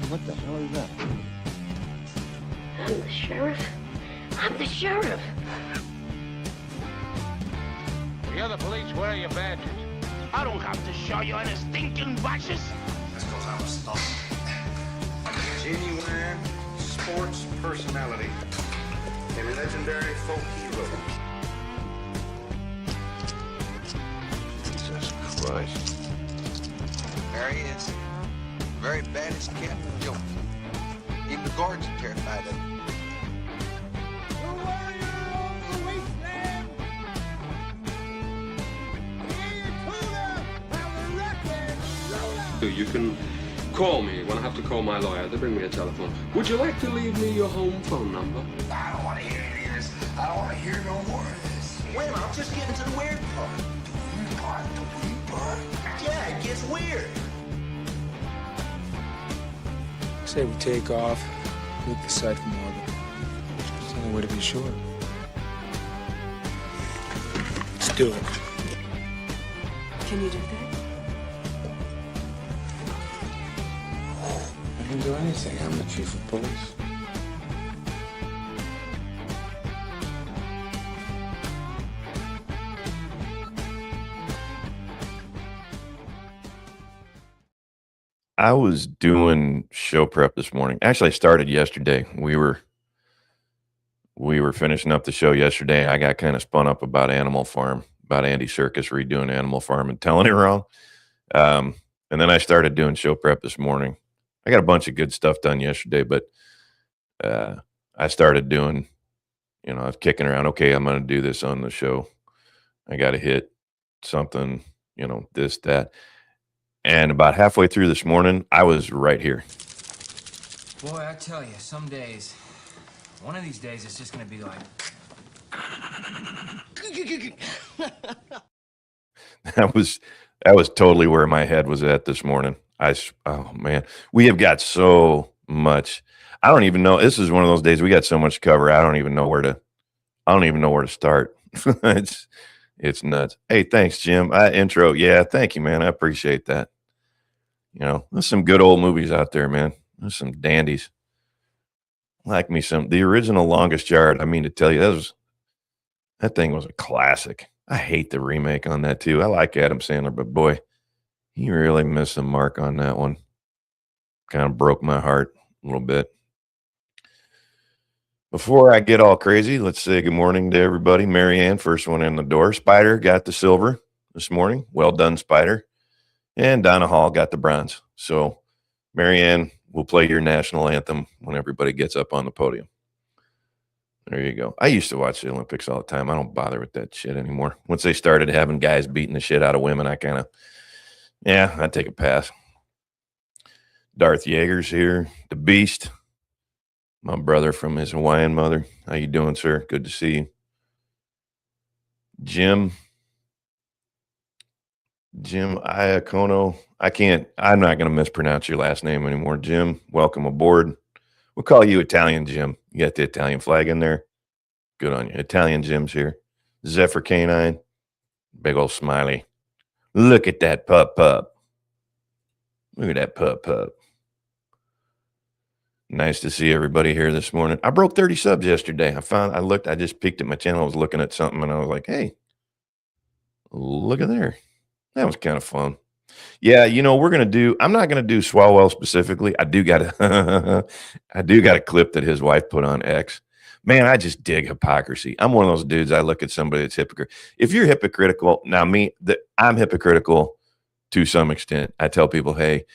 What the hell is that? I'm the sheriff. I'm the sheriff. You're the police. Where are your badges? I don't have to show you any stinking badges. That's because I'm a stunt. I'm a genuine sports personality. A legendary folk hero. Jesus Christ. There he is. The very baddest cat in the joint. Even the guards are terrified of him. You can call me when I have to call my lawyer. They bring me a telephone. Would you like to leave me your home phone number? I don't want to hear any of this. I don't want to hear no more of this. Wait a minute, I'm just getting to the weird part. The weed part. Yeah, it gets weird. Say we take off, look the site from orbit. It's the only way to be sure. Let's do it. Can you do that? I can do anything. I'm the chief of police. I was doing show prep this morning. Actually, I started yesterday. We were finishing up the show yesterday. I got kind of spun up about Animal Farm, about Andy Serkis redoing Animal Farm and telling it wrong. And then I started doing show prep this morning. I got a bunch of good stuff done yesterday, but I started doing, I was kicking around. Okay, I'm going to do this on the show. I got to hit something, this, that. And about halfway through this morning, I was right here. Boy, I tell you, some days, one of these days, it's just gonna be like. That was totally where my head was at this morning. Oh man, we have got so much. I don't even know. This is one of those days we got so much to cover. I don't even know where to start. It's nuts. Hey, thanks, Jim. Intro. Yeah, thank you, man. I appreciate that. There's some good old movies out there, man. There's some dandies. Like me some. The original Longest Yard, I mean to tell you, that thing was a classic. I hate the remake on that, too. I like Adam Sandler, but boy, he really missed the mark on that one. Kind of broke my heart a little bit. Before I get all crazy, let's say good morning to everybody. Marianne, first one in the door. Spider got the silver this morning. Well done, Spider. And Donna Hall got the bronze. So, Marianne will play your national anthem when everybody gets up on the podium. There you go. I used to watch the Olympics all the time. I don't bother with that shit anymore. Once they started having guys beating the shit out of women, I take a pass. Darth Yeager's here. The Beast. My brother from his Hawaiian mother. How you doing, sir? Good to see you. Jim Iacono. I'm not going to mispronounce your last name anymore. Jim, welcome aboard. We'll call you Italian Jim. You got the Italian flag in there? Good on you. Italian Jim's here. Zephyr Canine. Big old smiley. Look at that pup. Look at that pup. Nice to see everybody here this morning. I broke 30 subs yesterday. I just peeked at my channel. I was looking at something and I was like, hey, look at there. That was kind of fun. Yeah, I'm not going to do Swalwell specifically. I do got a clip that his wife put on X. Man, I just dig hypocrisy. I'm one of those dudes. I look at somebody that's hypocrite. If you're hypocritical, I'm hypocritical to some extent. I tell people, hey,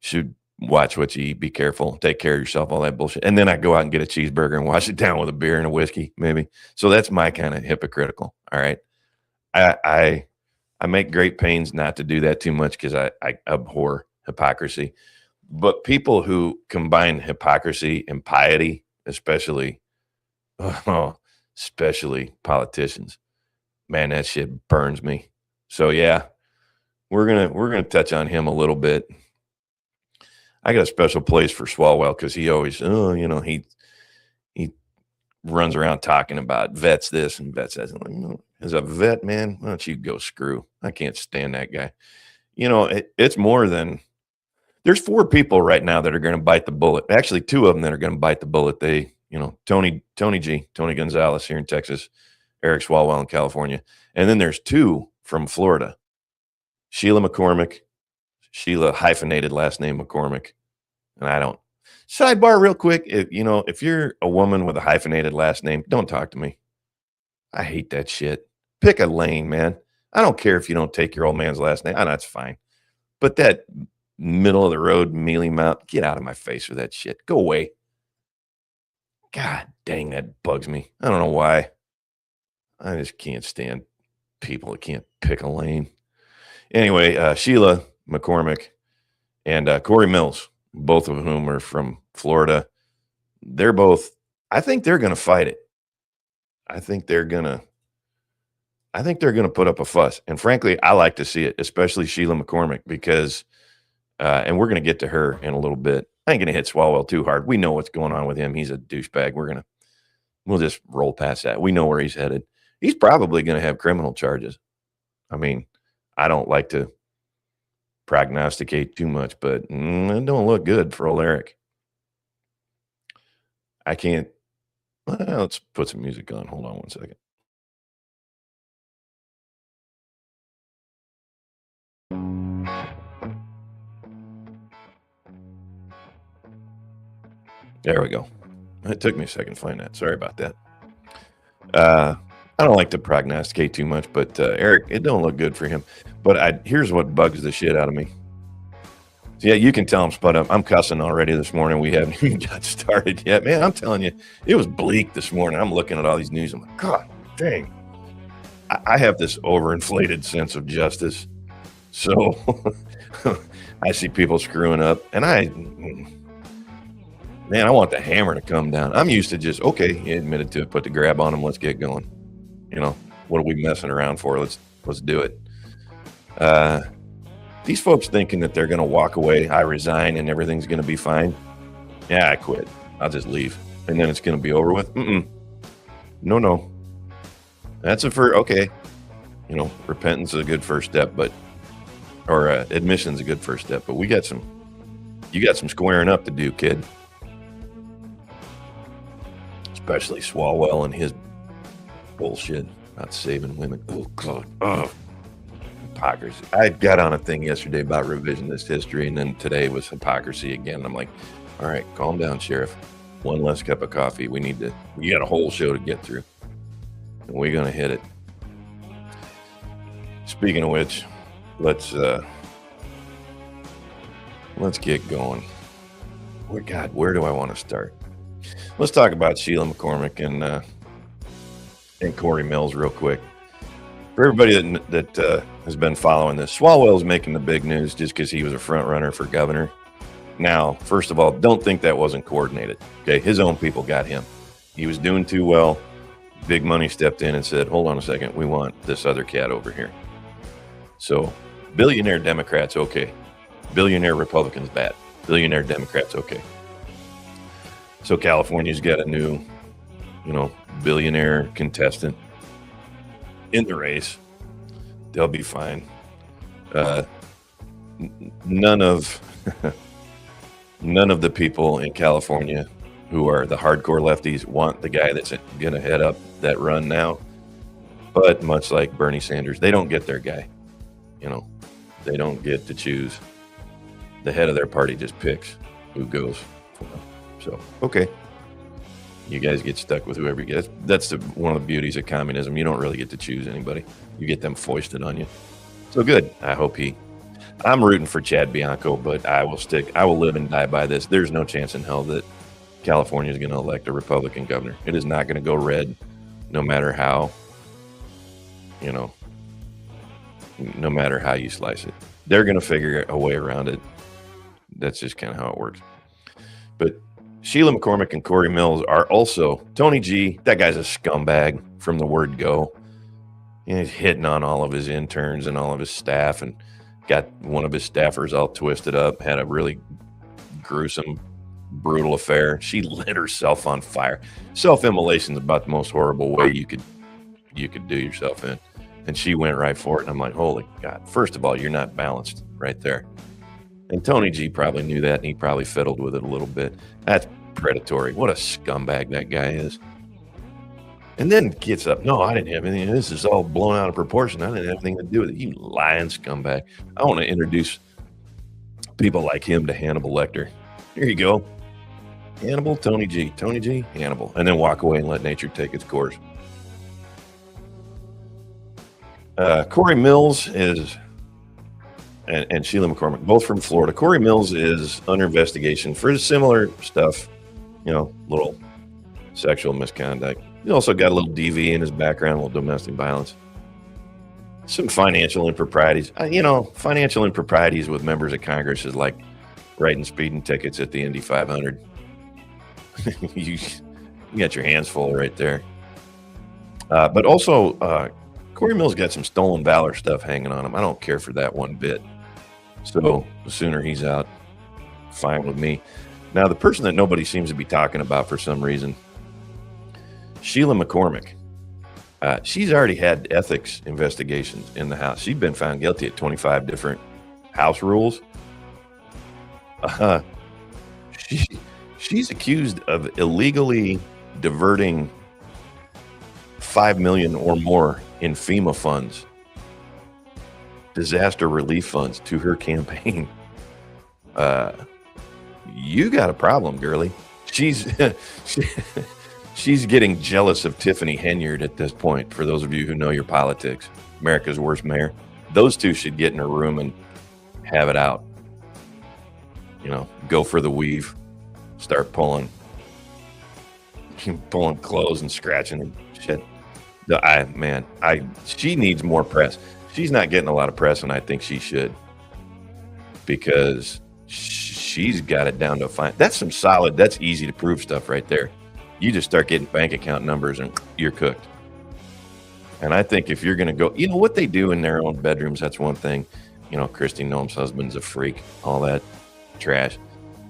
should watch what you eat, be careful, take care of yourself, all that bullshit. And then I go out and get a cheeseburger and wash it down with a beer and a whiskey, maybe. So that's my kind of hypocritical. All right. I make great pains not to do that too much because I abhor hypocrisy. But people who combine hypocrisy and piety, especially politicians, man, that shit burns me. So yeah, we're gonna touch on him a little bit. I got a special place for Swalwell because he always, he runs around talking about vets this and vets that. As a vet, man, why don't you go screw? I can't stand that guy. It's more than There's 4 people right now that are going to bite the bullet. Actually, 2 of them that are going to bite the bullet. They, Tony Gonzalez here in Texas, Eric Swalwell in California. And then there's 2 from Florida. Sheila McCormick, Sheila hyphenated last name McCormick. And I don't. Sidebar real quick. If you're a woman with a hyphenated last name, don't talk to me. I hate that shit. Pick a lane, man. I don't care if you don't take your old man's last name. I know that's fine. But that middle of the road mealy mouth, get out of my face with that shit. Go away. God dang, that bugs me. I don't know why. I just can't stand people that can't pick a lane. Anyway, Sheila McCormick and Corey Mills, both of whom are from Florida. I think they're going to fight it. I think they're going to put up a fuss. And frankly, I like to see it, especially Sheila McCormick, because, and we're going to get to her in a little bit. I ain't going to hit Swalwell too hard. We know what's going on with him. He's a douchebag. We'll just roll past that. We know where he's headed. He's probably going to have criminal charges. I mean, I don't like to prognosticate too much, but it don't look good for old Eric. I can't. Well, let's put some music on. Hold on one second. There we go. It took me a second to find that. Sorry about that. I don't like to prognosticate too much, but Eric, it don't look good for him. But here's what bugs the shit out of me. So yeah, you can tell I'm spun up. I'm cussing already this morning. We haven't even got started yet. Man, I'm telling you, it was bleak this morning. I'm looking at all these news. I'm like, God dang. I have this overinflated sense of justice. So I see people screwing up, and I want the hammer to come down. I'm used to just, okay, he admitted to it, put the grab on him, let's get going. What are we messing around for? Let's do it. These folks thinking that they're going to walk away, I resign, and everything's going to be fine. Yeah, I quit. I'll just leave. And then it's going to be over with. No. That's okay. Repentance is a good first step, or admission's a good first step, but you got some squaring up to do, kid. Especially Swalwell and his bullshit about saving women. Oh, God. Oh, hypocrisy. I got on a thing yesterday about revisionist history, and then today was hypocrisy again. I'm like, all right, calm down, Sheriff. One less cup of coffee. We got a whole show to get through, and we're going to hit it. Speaking of which, let's get going. Where do I want to start? Let's talk about Sheila McCormick and Corey Mills real quick. For everybody that has been following this, Swalwell's making the big news just because he was a front runner for governor. Now, first of all, don't think that wasn't coordinated. Okay, his own people got him. He was doing too well. Big money stepped in and said, hold on a second, we want this other cat over here. So, billionaire Democrats, okay. Billionaire Republicans, bad. Billionaire Democrats, okay. So California's got a new, billionaire contestant in the race. They'll be fine. None of the people in California who are the hardcore lefties want the guy that's going to head up that run now. But much like Bernie Sanders, they don't get their guy. They don't get to choose. The head of their party just picks who goes for them. So, okay. You guys get stuck with whoever you get. That's one of the beauties of communism. You don't really get to choose anybody. You get them foisted on you. So good. I'm rooting for Chad Bianco, but I will live and die by this. There's no chance in hell that California is going to elect a Republican governor. It is not going to go red, no matter how, no matter how you slice it. They're going to figure a way around it. That's just kind of how it works. But Sheila McCormick and Corey Mills are also Tony G. That guy's a scumbag from the word go. He's hitting on all of his interns and all of his staff, and got one of his staffers all twisted up. Had a really gruesome, brutal affair. She lit herself on fire. Self-immolation is about the most horrible way you could do yourself in, and she went right for it. And I'm like, holy God! First of all, you're not balanced right there. And Tony G probably knew that, and he probably fiddled with it a little bit. That's predatory. What a scumbag that guy is. And then gets up. No, I didn't have anything. This is all blown out of proportion. I didn't have anything to do with it. You lying scumbag. I want to introduce people like him to Hannibal Lecter. Here you go. Hannibal, Tony G. Tony G, Hannibal. And then walk away and let nature take its course. Corey Mills is, and Sheila McCormick, both from Florida. Corey Mills is under investigation for similar stuff, little sexual misconduct. He's also got a little DV in his background, a little domestic violence. Some financial improprieties. Financial improprieties with members of Congress is like writing speeding tickets at the Indy 500. you got your hands full right there. But also, Corey Mills got some stolen valor stuff hanging on him. I don't care for that one bit. So the sooner he's out, fine with me. Now, the person that nobody seems to be talking about for some reason, Sheila McCormick. She's already had ethics investigations in the House. She's been found guilty at 25 different House rules. She's accused of illegally diverting $5 million or more in FEMA funds, disaster relief funds, to her campaign. You got a problem, girlie. She's getting jealous of Tiffany Henyard at this point, for those of you who know your politics. America's worst mayor. Those two should get in a room and have it out. Go for the weave. Start pulling clothes and scratching and shit. She needs more press. She's not getting a lot of press, and I think she should. Because she's got it down to a fine. That's some solid, that's easy to prove stuff right there. You just start getting bank account numbers and you're cooked. And I think if you're going to go, what they do in their own bedrooms, that's one thing. Christy Noem's husband's a freak, all that trash.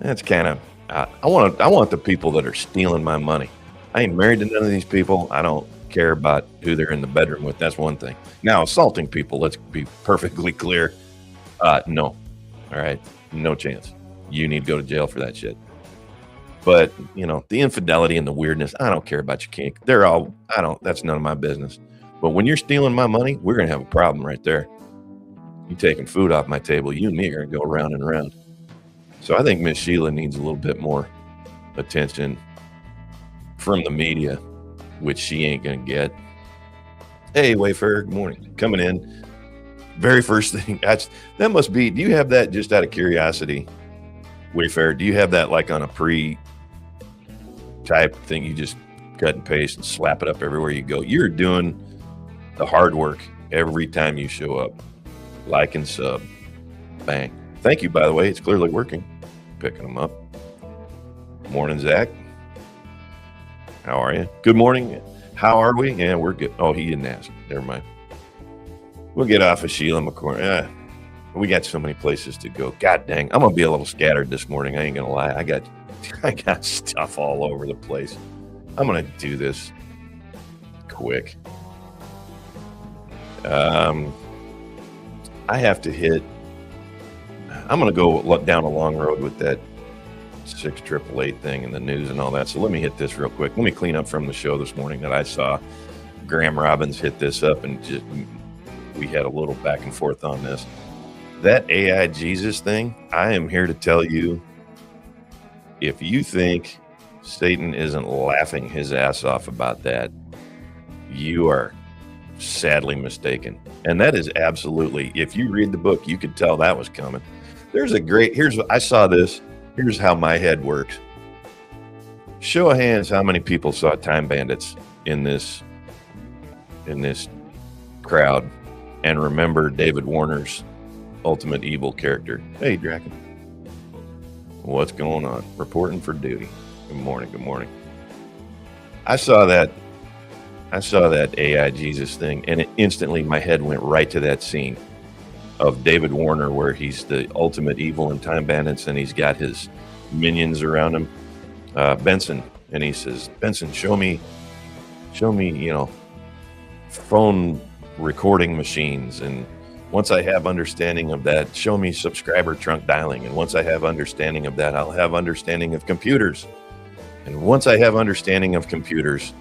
That's kind of, I want the people that are stealing my money. I ain't married to none of these people. I don't care about who they're in the bedroom with. That's one thing. Now, assaulting people, let's be perfectly clear. No. All right. No chance. You need to go to jail for that shit. But, the infidelity and the weirdness, I don't care about your kink. That's none of my business. But when you're stealing my money, we're going to have a problem right there. You taking food off my table, you and me are going to go around and around. So I think Miss Sheila needs a little bit more attention from the media, which she ain't going to get. Hey, Wayfarer, good morning. Coming in. Very first thing, that must be, do you have that just out of curiosity, Wayfarer? Do you have that like on a type thing, you just cut and paste and slap it up everywhere you go? You're doing the hard work every time you show up. Like and sub. Bang. Thank you, by the way. It's clearly working. Picking them up. Morning, Zach. How are you? Good morning. How are we? Yeah, we're good. Oh, he didn't ask. Never mind. We'll get off of Sheila McCormick. We got so many places to go. God dang. I'm going to be a little scattered this morning. I ain't going to lie. I got stuff all over the place. I'm going to do this quick. I have to hit. I'm going to go down a long road with that 6888 thing and the news and all that. So let me hit this real quick. Let me clean up from the show this morning that I saw. Graham Robbins hit this up, and we had a little back and forth on this. That AI Jesus thing, I am here to tell you, if you think Satan isn't laughing his ass off about that, you are sadly mistaken. And that is absolutely, if you read the book, you could tell that was coming. I saw this. Here's how my head works. Show of hands, how many people saw Time Bandits in this crowd and remember David Warner's Ultimate Evil character? Hey, Draken. What's going on? Reporting for duty. Good morning. I saw that AI Jesus thing, and instantly my head went right to that scene of David Warner where he's the ultimate evil in Time Bandits, and he's got his minions around him. Benson, and he says, Benson, show me, phone recording machines and Once I have understanding of that, show me subscriber trunk dialing. And once I have understanding of that, I'll have understanding of computers. And once I have understanding of computers,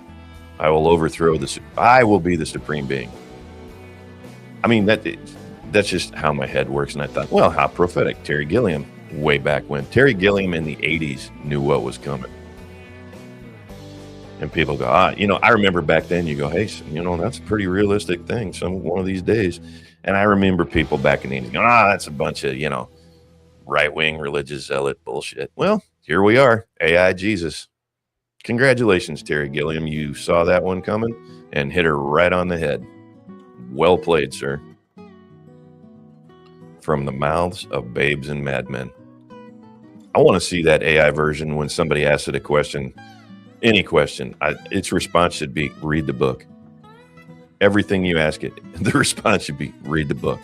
I will overthrow I will be the supreme being. I mean, that's just how my head works. And I thought, well, how prophetic. Terry Gilliam, way back when. Terry Gilliam in the 80s knew what was coming. And people go, I remember back then you go, hey, that's a pretty realistic thing. One of these days. And I remember people back in the 80s going, that's a bunch of, right-wing religious zealot bullshit. Well, here we are. AI Jesus. Congratulations, Terry Gilliam. You saw that one coming and hit her right on the head. Well played, sir. From the mouths of babes and madmen. I want to see that AI version when somebody asks it a question, any question. Its response should be, read the book. Everything you ask it, the response should be, read the book.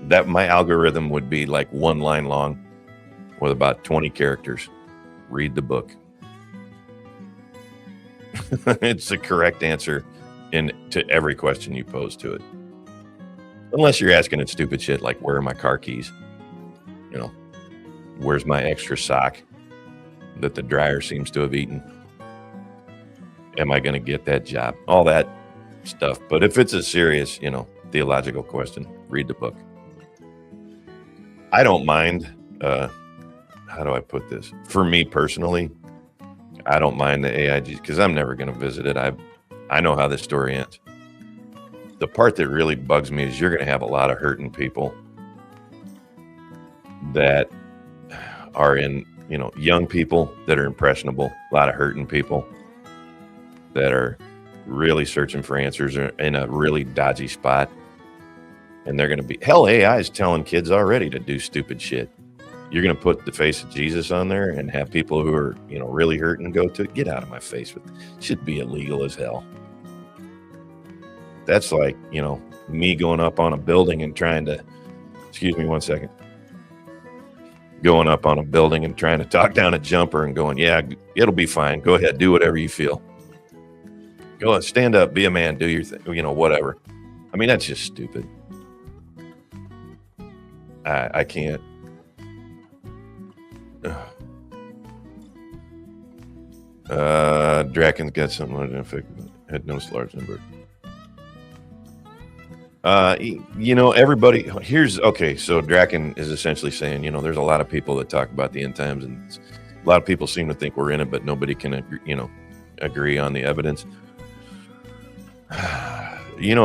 That my algorithm would be like one line long with about 20 characters. Read the book. It's the correct answer to every question you pose to it. Unless you're asking it stupid shit like, where are my car keys? Where's my extra sock that the dryer seems to have eaten? Am I going to get that job? All that stuff. But if it's a serious, theological question, read the book. I don't mind, how do I put this? For me personally, I don't mind the AIG because I'm never going to visit it. I know how this story ends. The part that really bugs me is you're going to have a lot of hurting people that are in, young people that are impressionable, a lot of hurting people that are really searching for answers or in a really dodgy spot. And they're going to be, hell, AI is telling kids already to do stupid shit. You're going to put the face of Jesus on there and have people who are, really hurting go to it. Get out of my face. It should be illegal as hell. That's like, me going up on a building and trying to, excuse me one second, going up on a building and trying to talk down a jumper and going, yeah, it'll be fine. Go ahead. Do whatever you feel. Go ahead. Stand up. Be a man. Do your thing. Whatever. I mean, that's just stupid. I can't. Draken's got something on it. Had no large number. Everybody so Draken is essentially saying, there's a lot of people that talk about the end times and a lot of people seem to think we're in it, but nobody can, agree on the evidence.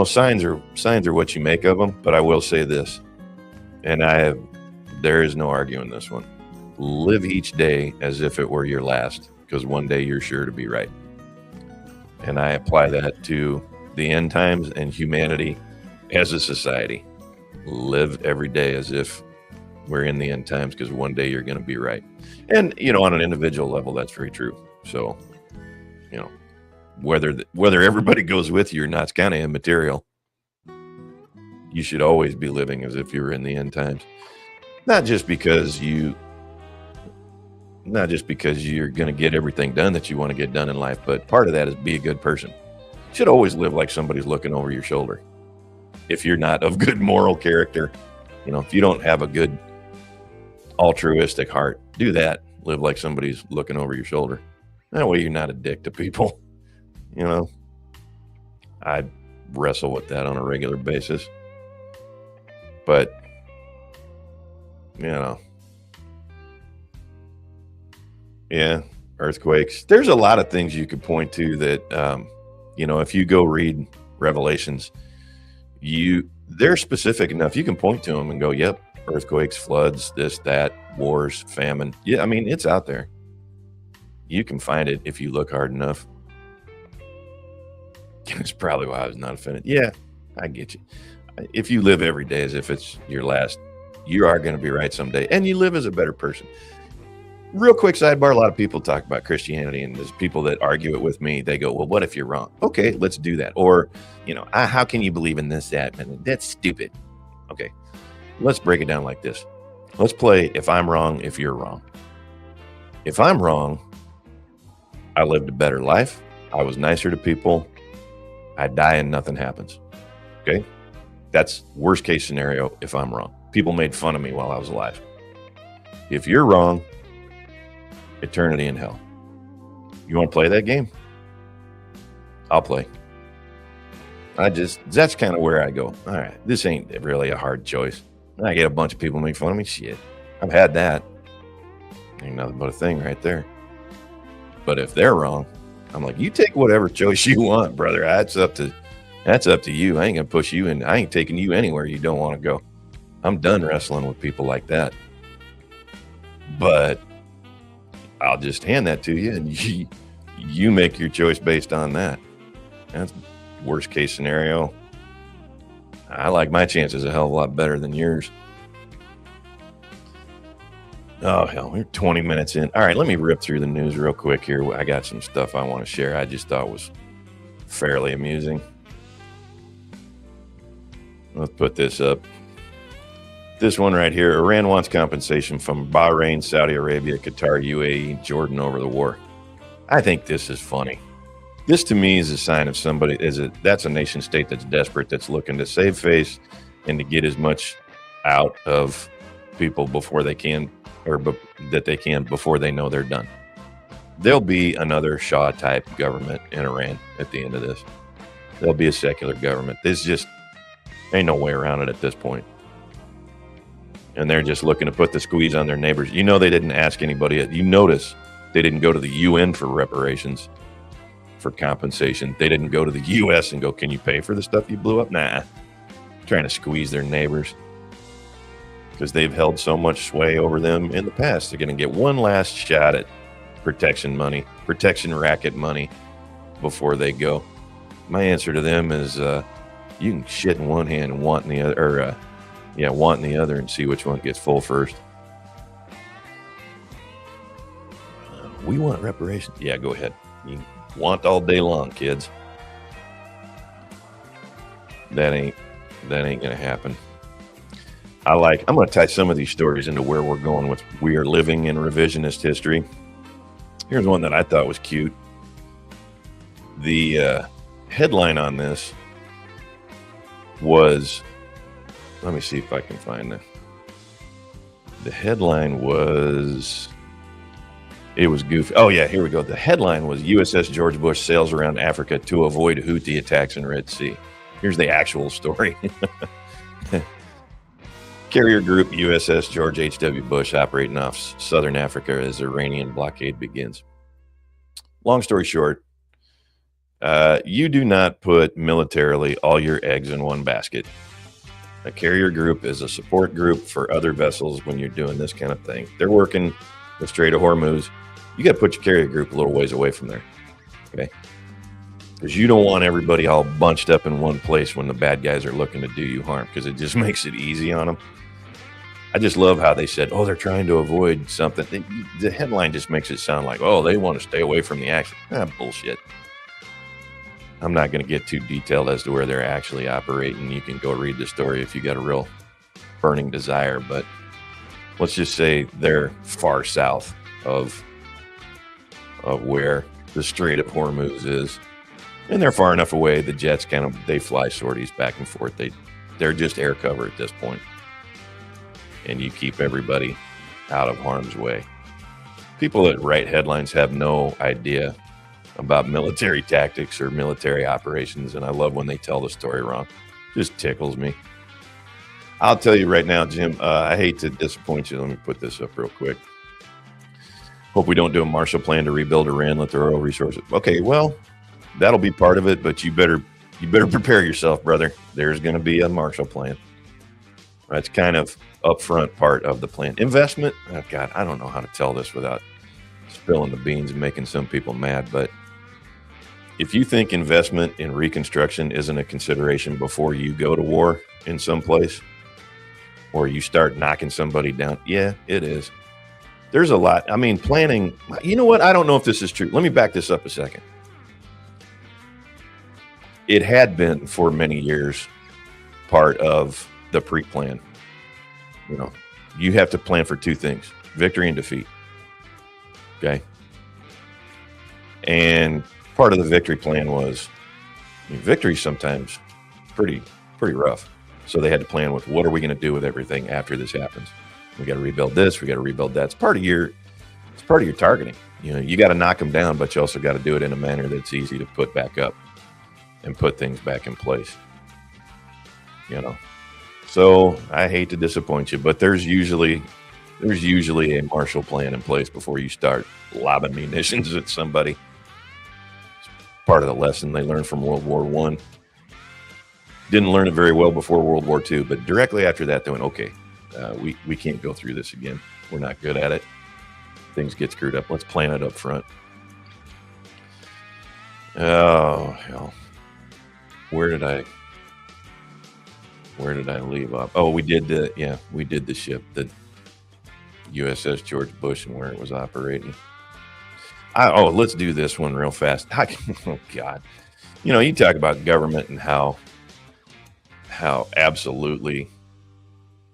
Signs are what you make of them, but I will say this, and there is no arguing this one. Live each day as if it were your last, because one day you're sure to be right. And I apply that to the end times and humanity as a society. Live every day as if we're in the end times, because one day you're going to be right. And, on an individual level, that's very true. So, whether everybody goes with you or not, it's kind of immaterial. You should always be living as if you were in the end times. Not just because you're going to get everything done that you want to get done in life, but part of that is be a good person. You should always live like somebody's looking over your shoulder. If you're not of good moral character, if you don't have a good altruistic heart, do that. Live like somebody's looking over your shoulder. That way you're not a dick to people. I wrestle with that on a regular basis. But, yeah, earthquakes. There's a lot of things you could point to that, if you go read Revelations, they're specific enough. You can point to them and go, yep, earthquakes, floods, this, that, wars, famine. Yeah, I mean, it's out there. You can find it if you look hard enough. That's probably why I was not offended. Yeah, I get you. If you live every day as if it's your last, you are going to be right someday. And you live as a better person. Real quick sidebar, a lot of people talk about Christianity, and there's people that argue it with me. They go, well, what if you're wrong? Okay, let's do that. Or, how can you believe in this, that? And that's stupid. Okay, let's break it down like this. Let's play if I'm wrong, if you're wrong. If I'm wrong, I lived a better life. I was nicer to people. I die and nothing happens. Okay? That's worst case scenario if I'm wrong. People made fun of me while I was alive. If you're wrong, eternity in hell. You want to play that game? I'll play. That's kind of where I go. All right, this ain't really a hard choice. I get a bunch of people make fun of me. Shit, I've had that. Ain't nothing but a thing right there. But if they're wrong, I'm like, you take whatever choice you want, brother. That's up to you. I ain't gonna push you, and I ain't taking you anywhere you don't want to go. I'm done wrestling with people like that. But I'll just hand that to you, and you make your choice based on that. That's worst case scenario. I like my chances a hell of a lot better than yours. Oh, hell, we're 20 minutes in. All right, let me rip through the news real quick here. I got some stuff I want to share. I just thought was fairly amusing. Let's put this up. This one right here. Iran wants compensation from Bahrain, Saudi Arabia, Qatar, UAE, Jordan over the war. I think this is funny. This to me is a sign of somebody. That's a nation state that's desperate, that's looking to save face and to get as much out of people before they can, that they can before they know they're done. There'll be another Shah type government in Iran at the end of this. There'll be a secular government. There's just ain't no way around it at this point. And they're just looking to put the squeeze on their neighbors. You know, they didn't ask anybody. You notice they didn't go to the UN for reparations, for compensation. They didn't go to the US and go, can you pay for the stuff you blew up? Nah. Trying to squeeze their neighbors because they've held so much sway over them in the past. They're going to get one last shot at protection money, protection racket money before they go. My answer to them is you can shit in one hand and want in the other, want in the other, and see which one gets full first. We want reparations. Yeah, go ahead. You want all day long, kids. That ain't gonna happen. I'm gonna tie some of these stories into where we're going with. We are living in revisionist history. Here's one that I thought was cute. The headline on this was, let me see if I can find it. The headline was, it was goofy. Oh yeah, here we go. The headline was USS George Bush sails around Africa to avoid Houthi attacks in Red Sea. Here's the actual story. Carrier Group USS George H.W. Bush operating off southern Africa as Iranian blockade begins. Long story short, you do not put militarily all your eggs in one basket. A carrier group is a support group for other vessels when you're doing this kind of thing. They're working the Strait of Hormuz. You got to put your carrier group a little ways away from there, okay? Because you don't want everybody all bunched up in one place when the bad guys are looking to do you harm, because it just makes it easy on them. I just love how they said, oh, they're trying to avoid something. The headline just makes it sound like, oh, they want to stay away from the action. Bullshit. I'm not going to get too detailed as to where they're actually operating. You can go read the story if you got a real burning desire, but let's just say they're far south of where the Strait of Hormuz is. And they're far enough away, the jets they fly sorties back and forth. They're just air cover at this point. And you keep everybody out of harm's way. People that write headlines have no idea about military tactics or military operations, and I love when they tell the story wrong. Just tickles me. I'll tell you right now, Jim, I hate to disappoint you. Let me put this up real quick. Hope we don't do a Marshall Plan to rebuild Iran, let their oil resources. Okay, well, that'll be part of it, but you better prepare yourself, brother. There's going to be a Marshall Plan. That's kind of upfront part of the plan. Investment, oh God, I don't know how to tell this without spilling the beans and making some people mad, but if you think investment in reconstruction isn't a consideration before you go to war in some place, or you start knocking somebody down, yeah, it is. There's a lot. I mean, planning, you know what? I don't know if this is true. Let me back this up a second. It had been for many years part of the pre-plan. You know, you have to plan for two things: victory and defeat. Okay. And part of the victory plan was, victory sometimes pretty rough. So they had to plan with what are we going to do with everything after this happens. We got to rebuild this. We got to rebuild that. It's part of your targeting. You got to knock them down, but you also got to do it in a manner that's easy to put back up and put things back in place. So I hate to disappoint you, but there's usually a Marshall Plan in place before you start lobbing munitions at somebody. It's part of the lesson they learned from World War I. Didn't learn it very well before World War II, but directly after that, they went, okay, we can't go through this again. We're not good at it. Things get screwed up. Let's plan it up front. Oh, hell. Where did I leave off? Oh, we did the ship, the USS George Bush, and where it was operating. Let's do this one real fast. Oh, God. You talk about government and how absolutely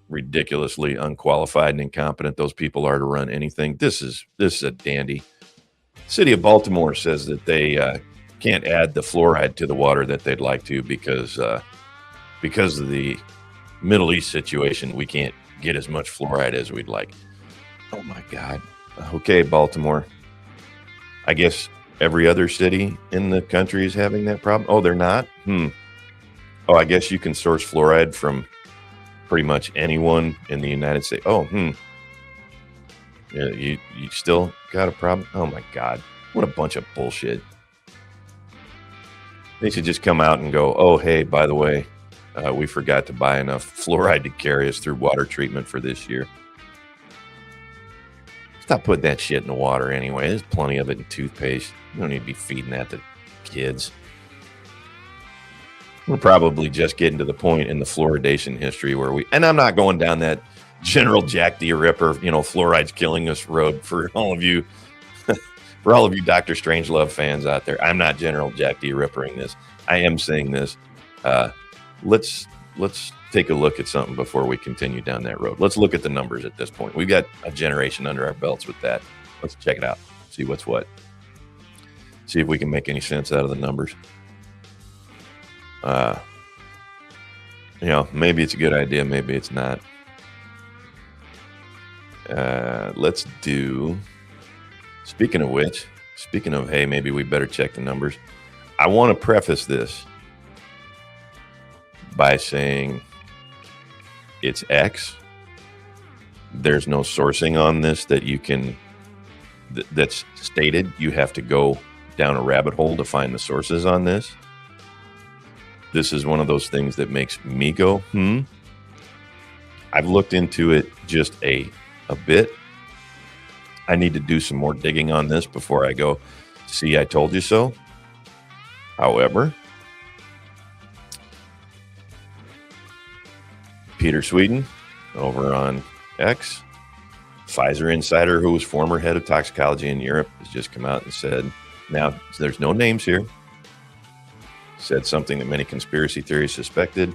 ridiculously unqualified and incompetent those people are to run anything. This is a dandy. City of Baltimore says that they can't add the fluoride to the water that they'd like to because of the Middle East situation. We can't get as much fluoride as we'd like. Oh my God. Okay, Baltimore. I guess every other city in the country is having that problem. Oh, they're not? Oh, I guess you can source fluoride from pretty much anyone in the United States. Yeah, you still got a problem? Oh my God. What a bunch of bullshit. They should just come out and go, oh, hey, by the way, we forgot to buy enough fluoride to carry us through water treatment for this year. Stop putting that shit in the water anyway. There's plenty of it in toothpaste. You don't need to be feeding that to kids. We're probably just getting to the point in the fluoridation history where and I'm not going down that General Jack D. Ripper, fluoride's killing us road for all of you, Dr. Strangelove fans out there. I'm not General Jack D. Rippering this. I am saying this. Let's take a look at something before we continue down that road. Let's look at the numbers at this point. We've got a generation under our belts with that. Let's check it out. See what's what. See if we can make any sense out of the numbers. Maybe it's a good idea, maybe it's not. Let's do, speaking of, hey, maybe we better check the numbers. I want to preface this by saying it's X. There's no sourcing on this that you can, that's stated. You have to go down a rabbit hole to find the sources on this. This is one of those things that makes me go, I've looked into it just a bit. I need to do some more digging on this before I go, see, I told you so. However, Peter Sweden over on X, Pfizer insider who was former head of toxicology in Europe, has just come out and said, now there's no names here, said something that many conspiracy theories suspected.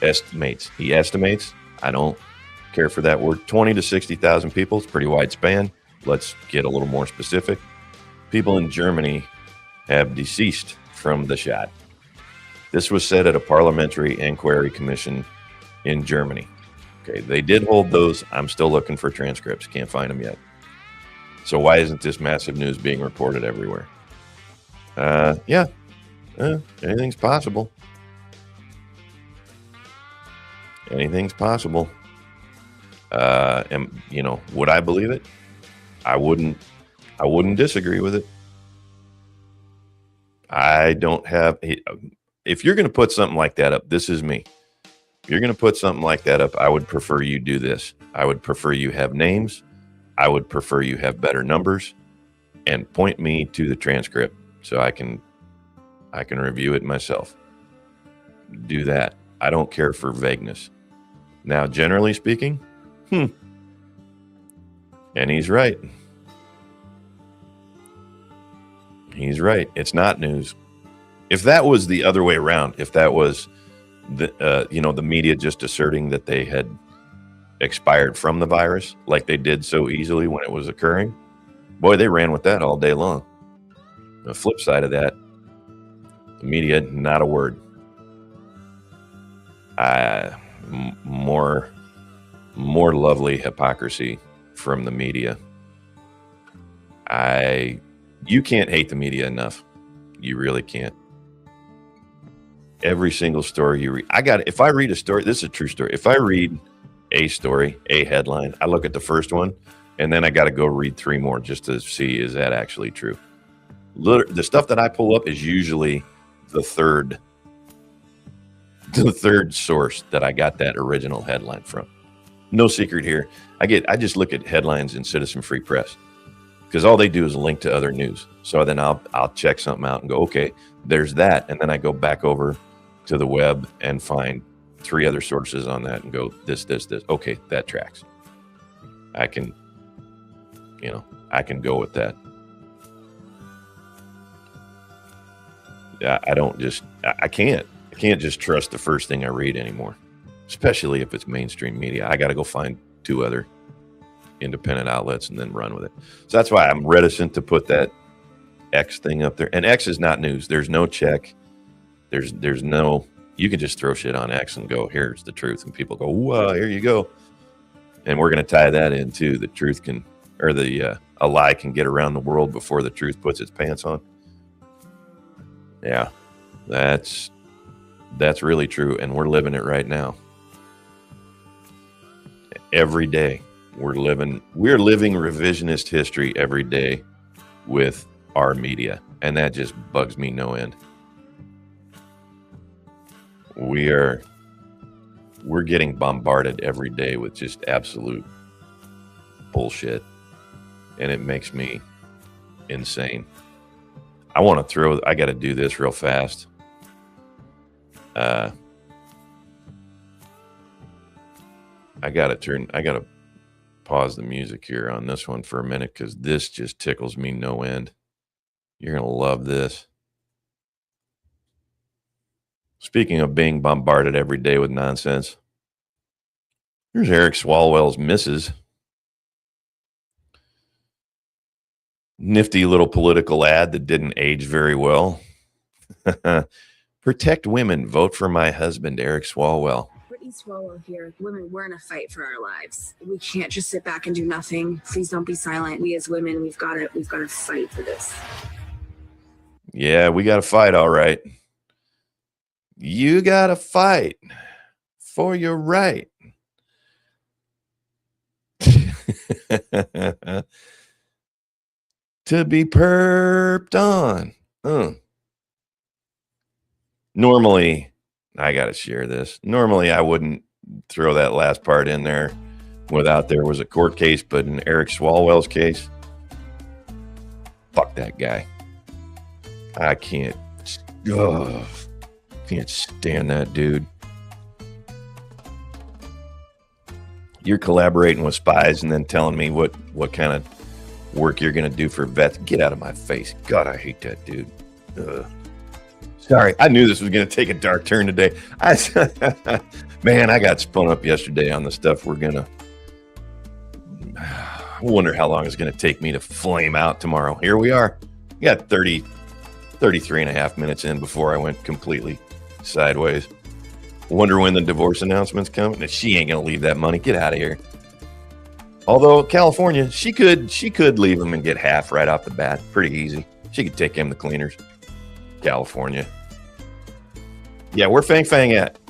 He estimates. I don't care for that word. 20 to 60,000 people. It's a pretty wide span. Let's get a little more specific. People in Germany have deceased from the shot. This was said at a parliamentary inquiry commission in Germany. Okay, they did hold those. I'm still looking for transcripts. Can't find them yet. So why isn't this massive news being reported everywhere? Anything's possible. Anything's possible. And would I believe it? I wouldn't disagree with it. I don't have, if you're going to put something like that up, this is me. If you're going to put something like that up, I would prefer you do this. I would prefer you have names. I would prefer you have better numbers and point me to the transcript so I can review it myself. Do that. I don't care for vagueness. Now, generally speaking, and he's right. He's right. It's not news. If that was the other way around, if that was the media just asserting that they had expired from the virus like they did so easily when it was occurring, boy, they ran with that all day long. The flip side of that, the media, not a word. More lovely hypocrisy from the media. You can't hate the media enough. You really can't. Every single story you read, if I read a story, this is a true story. If I read a story, a headline, I look at the first one, and then I got to go read 3 more just to see, is that actually true? The stuff that I pull up is usually the third source that I got that original headline from. No secret here. I just look at headlines in Citizen Free Press, because all they do is link to other news. So then I'll check something out and go, okay, there's that. And then I go back over to the web and find 3 other sources on that and go, this. Okay, that tracks. I can go with that. I can't just trust the first thing I read anymore, especially if it's mainstream media. I got to go find 2 other independent outlets and then run with it. So that's why I'm reticent to put that X thing up there. And X is not news. There's no check. There's no, you can just throw shit on X and go, here's the truth. And people go, wow, here you go. And we're going to tie that into the truth a lie can get around the world before the truth puts its pants on. Yeah, that's really true. And we're living it right now. Every day. We're living revisionist history every day with our media, and that just bugs me no end. We're getting bombarded every day with just absolute bullshit, and it makes me insane. I got to do this real fast. I got to pause the music here on this one for a minute, because this just tickles me no end. You're going to love this. Speaking of being bombarded every day with nonsense, here's Eric Swalwell's missus. Nifty little political ad that didn't age very well. Protect women. Vote for my husband, Eric Swalwell. Swalwell here. Women, we're in a fight for our lives. We can't just sit back and do nothing. Please don't be silent. We as women, we've got to fight for this. Yeah, we got to fight. All right. You got to fight for your right. To be perped on. Normally, I got to share this. Normally, I wouldn't throw that last part in there without there was a court case, but in Eric Swalwell's case, fuck that guy. I can't stand that dude. You're collaborating with spies and then telling me what kind of work you're going to do for vets. Get out of my face. God, I hate that dude. Sorry, I knew this was going to take a dark turn today. Man, I got spun up yesterday on the stuff we're going to... I wonder how long it's going to take me to flame out tomorrow. Here we are. We got 33 and a half minutes in before I went completely sideways. Wonder when the divorce announcement's coming. She ain't going to leave that money. Get out of here. Although California, she could leave him and get half right off the bat. Pretty easy. She could take him to cleaners. California. Yeah, where Fang Fang at?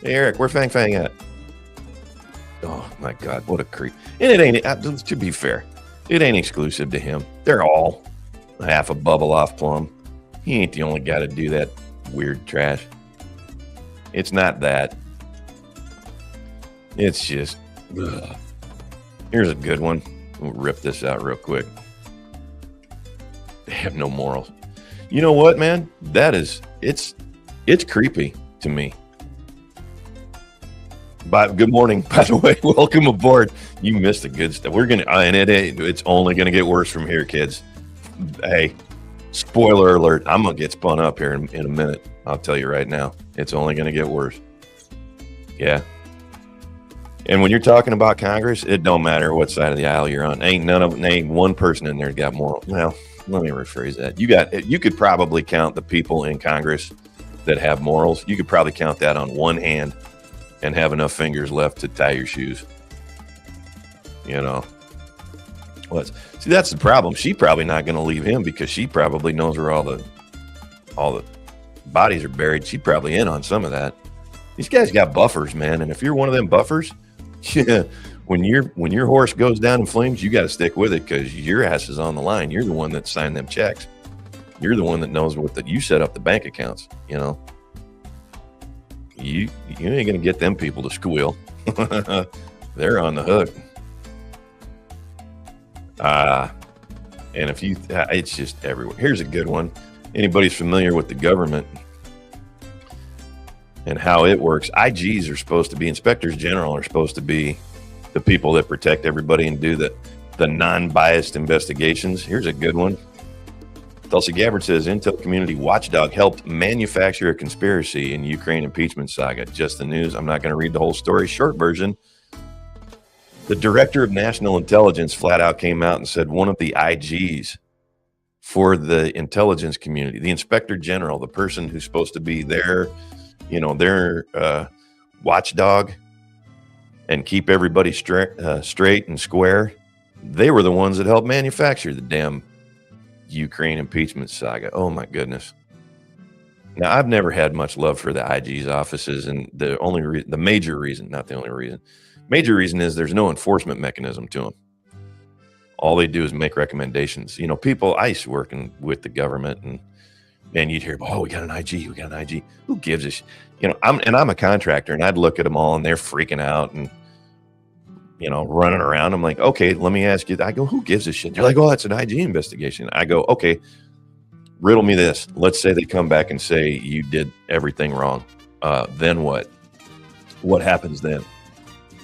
Hey, Eric, where Fang Fang at? Oh, my God, what a creep. And it ain't, to be fair, it ain't exclusive to him. They're all half a bubble off plum. He ain't the only guy to do that weird trash. It's not that. It's just, ugh. Here's a good one. We'll rip this out real quick. They have no morals. You know what, man? It's creepy to me. But good morning, by the way. Welcome aboard. You missed the good stuff. It's only gonna get worse from here, kids. Hey, spoiler alert. I'm gonna get spun up here in a minute. I'll tell you right now. It's only gonna get worse. Yeah. And when you're talking about Congress, it don't matter what side of the aisle you're on. Ain't one person in there got moral. Well, let me rephrase that. You could probably count the people in Congress that have morals. You could probably count that on one hand and have enough fingers left to tie your shoes. You know, see, that's the problem. She's probably not going to leave him because she probably knows where all the bodies are buried. She's probably in on some of that. These guys got buffers, man. And if you're one of them buffers, yeah, when your horse goes down in flames, you got to stick with it because your ass is on the line. You're the one that signed them checks. You're the one that knows you set up the bank accounts. You know, you ain't gonna get them people to squeal. They're on the hook. And if you, it's just everywhere. Here's a good one. Anybody's familiar with the government and how it works? IGs are supposed to be, inspectors general are supposed to be the people that protect everybody and do the non-biased investigations. Here's a good one. Tulsi Gabbard says Intel community watchdog helped manufacture a conspiracy in Ukraine impeachment saga. Just the news. I'm not going to read the whole story. Short version. The director of national intelligence flat out came out and said one of the IGs for the intelligence community, the inspector general, the person who's supposed to be their watchdog and keep everybody straight and square, they were the ones that helped manufacture the damn Ukraine impeachment saga. Oh my goodness. Now, I've never had much love for the IG's offices, and the major reason is there's no enforcement mechanism to them. All they do is make recommendations. You know, people, I used to work with the government, and you'd hear, oh, we got an IG. Who gives a shit? You know, I'm a contractor, and I'd look at them all, and they're freaking out and, you know, running around. I'm like, okay, let me ask you. I go, who gives a shit? They're like, oh, that's an IG investigation. I go, okay, riddle me this. Let's say they come back and say you did everything wrong. Then what? What happens then?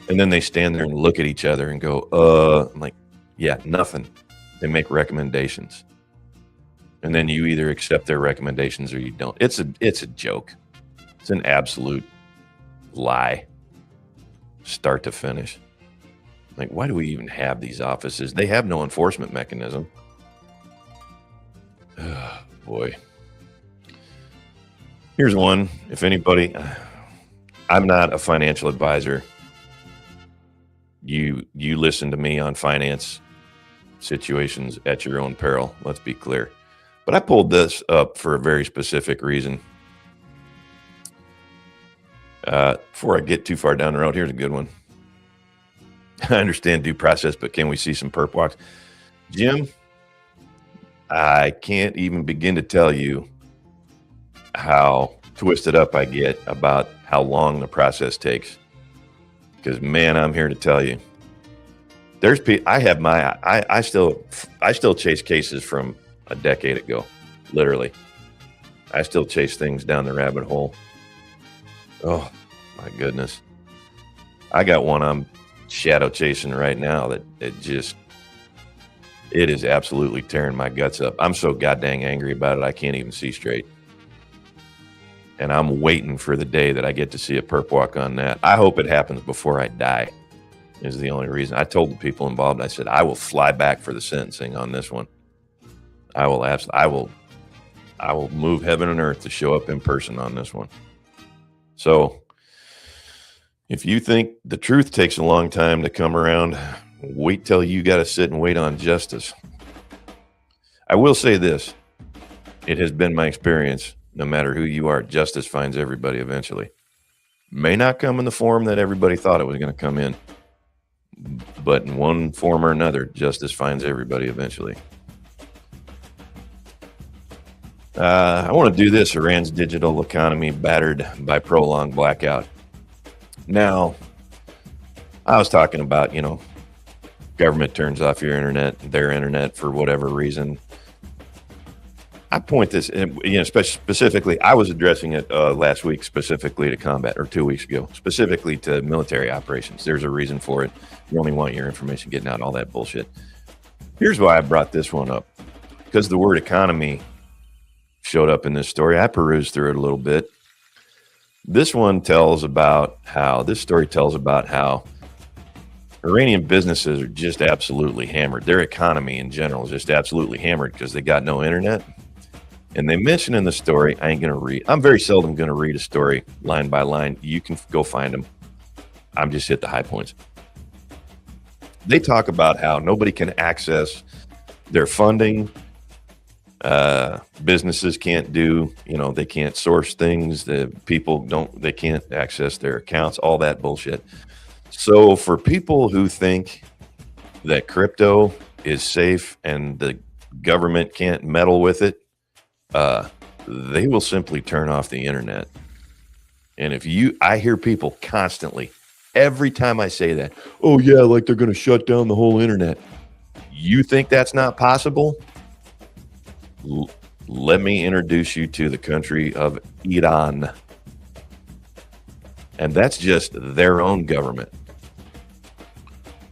And then they stand there and look at each other and go, I'm like, yeah, nothing. They make recommendations. And then you either accept their recommendations or you don't. It's a joke. It's an absolute lie. Start to finish. Like, why do we even have these offices? They have no enforcement mechanism. Oh, boy. Here's one. If anybody, I'm not a financial advisor. You listen to me on finance situations at your own peril. Let's be clear. But I pulled this up for a very specific reason. Before I get too far down the road, here's a good one. I understand due process, but can we see some perp walks? Jim, I can't even begin to tell you how twisted up I get about how long the process takes. Because, man, I'm here to tell you. I still chase cases from a decade ago, literally. I still chase things down the rabbit hole. Oh, my goodness. I got one I'm shadow chasing right now that it is absolutely tearing my guts up. I'm so goddamn angry about it, I can't even see straight. And I'm waiting for the day that I get to see a perp walk on that. I hope it happens before I die, is the only reason. I told the people involved, I said, I will fly back for the sentencing on this one. I will move heaven and earth to show up in person on this one. So if you think the truth takes a long time to come around, wait till you got to sit and wait on justice. I will say this. It has been my experience, no matter who you are, justice finds everybody eventually. May not come in the form that everybody thought it was going to come in, but in one form or another, justice finds everybody eventually. I want to do this. Iran's digital economy battered by prolonged blackout. Now, I was talking about, government turns off your internet, their internet for whatever reason. I point this, specifically, I was addressing it last week specifically to combat, or 2 weeks ago, specifically to military operations. There's a reason for it. You only want your information getting out, all that bullshit. Here's why I brought this one up. Because the word economy showed up in this story. I perused through it a little bit. This story tells about how Iranian businesses are just absolutely hammered. Their economy in general is just absolutely hammered because they got no internet. And they mention in the story, I'm very seldom going to read a story line by line. You can go find them. I'm just hit the high points. They talk about how nobody can access their funding. Businesses can't do, they can't source things. The people they can't access their accounts, all that bullshit. So for people who think that crypto is safe and the government can't meddle with it, they will simply turn off the internet. And I hear people constantly, every time I say that, oh yeah, like they're going to shut down the whole internet. You think that's not possible? Let me introduce you to the country of Iran. And that's just their own government.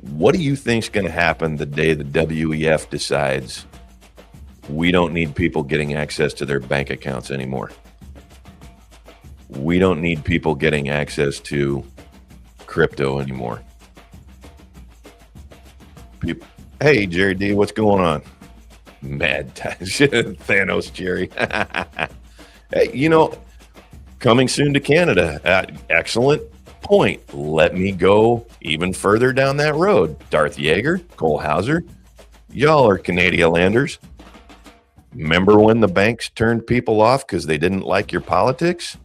What do you think's going to happen the day the WEF decides we don't need people getting access to their bank accounts anymore? We don't need people getting access to crypto anymore. Hey, Jerry D, what's going on? Mad Thanos, Jerry. Hey, coming soon to Canada. Excellent point. Let me go even further down that road. Darth Yeager, Cole Hauser, y'all are Canadialanders. Remember when the banks turned people off because they didn't like your politics?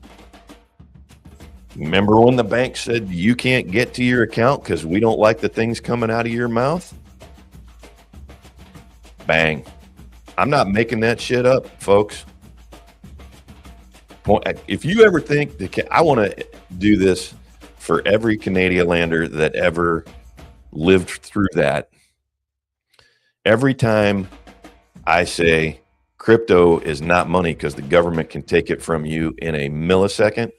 Remember when the bank said you can't get to your account because we don't like the things coming out of your mouth? Bang. I'm not making that shit up, folks. If you ever think I want to do this for every Canadialander that ever lived through that, every time I say crypto is not money because the government can take it from you in a millisecond,